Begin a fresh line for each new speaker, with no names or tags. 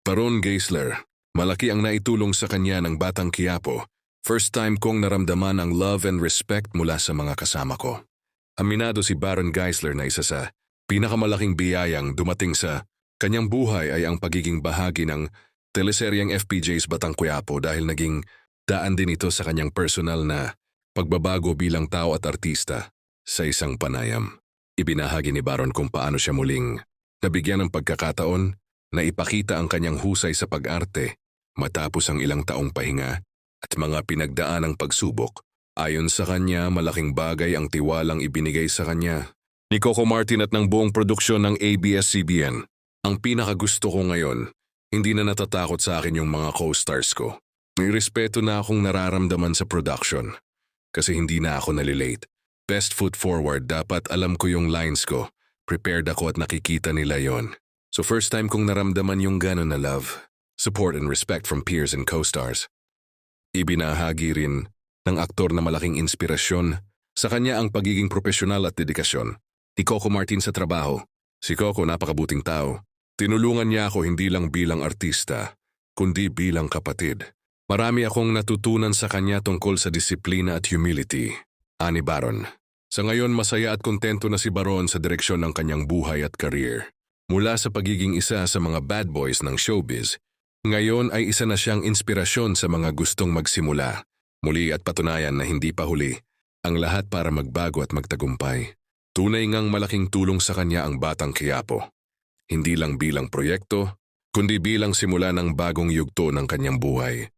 Baron Geisler, malaki ang naitulong sa kanya ng Batang Quiapo. First time kong naramdaman ang love and respect mula sa mga kasama ko. Aminado si Baron Geisler na isa sa pinakamalaking biyayang dumating sa kanyang buhay ay ang pagiging bahagi ng teleseryeng FPJ's Batang Quiapo dahil naging daan din ito sa kanyang personal na pagbabago bilang tao at artista sa isang panayam. Ibinahagi ni Baron kung paano siya muling nabigyan ng pagkakataon na ipakita ang kanyang husay sa pag-arte matapos ang ilang taong pahinga at mga pinagdaanang pagsubok. Ayon sa kanya, malaking bagay ang tiwalang ibinigay sa kanya ni Coco Martin at ng buong produksyon ng ABS-CBN. Ang pinakagusto ko ngayon, hindi na natatakot sa akin yung mga co-stars ko. May respeto na akong nararamdaman sa production kasi hindi na ako nalilate. Best foot forward, dapat alam ko yung lines ko. Prepared ako at nakikita nila yon. So first time kong naramdaman yung gano'n na love, support and respect from peers and co-stars. Ibinahagi rin ng aktor na malaking inspirasyon sa kanya ang pagiging profesional at dedikasyon ni Coco Martin sa trabaho. Si Coco napakabuting tao. Tinulungan niya ako hindi lang bilang artista, kundi bilang kapatid. Marami akong natutunan sa kanya tungkol sa disiplina at humility. Ani Baron. Sa ngayon masaya at kontento na si Baron sa direksyon ng kanyang buhay at career. Mula sa pagiging isa sa mga bad boys ng showbiz, ngayon ay isa na siyang inspirasyon sa mga gustong magsimula. Muli at patunayan na hindi pa huli ang lahat para magbago at magtagumpay. Tunay ngang malaking tulong sa kanya ang Batang Quiapo. Hindi lang bilang proyekto, kundi bilang simula ng bagong yugto ng kanyang buhay.